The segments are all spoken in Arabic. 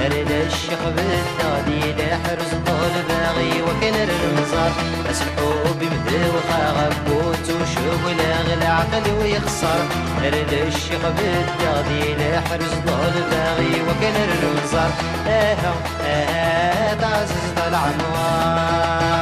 أرد الشيخ بالدادي لحرز طول باغي وكن المزار أسبحو بمهر وخاغبوت وشغل أغلى عقل ويخسر أرد الشيخ بالدادي لحرز طول باغي وكن المزار تعزز العنوار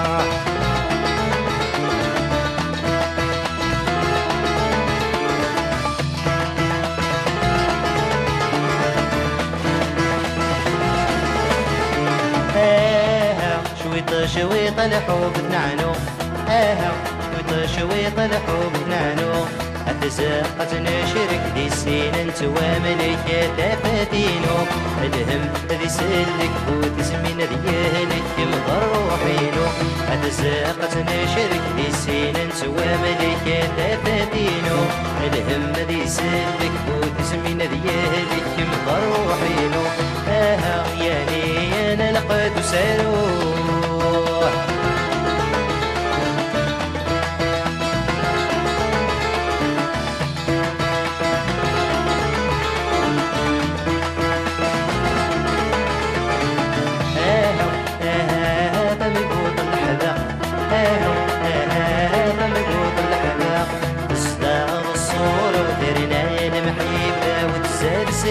شويط الحب نعنو شويط الحب نعنو أتزاقت نشرك دي سين انت وملك تفاتينو الهم ذي سلك وتزمين ريالك مضر روحينو أتزاقت نشرك دي سين انت وملك تفاتينو الهم ذي سلك وتزمين ريالك مضر روحينو ياني انا لقد سالو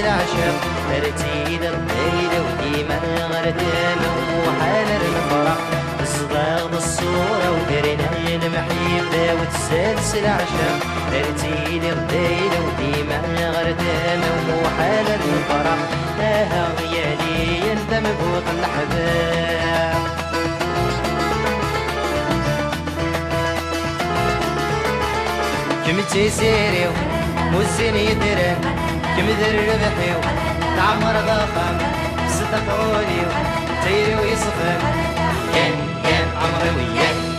العشق ترتيل الليل وديما غردان وحال الفرح تصداغ الصورة ودرنا المحيبة وتسلسل العشق ترتيل الليل وديما غردان وحال الفرح يالي انت مبوط الأحباب كم تسيريو مزين يدرن كم ذر ربحيو تعمر ضخم صدق قوليو تيري ويصفم كان عمري وياك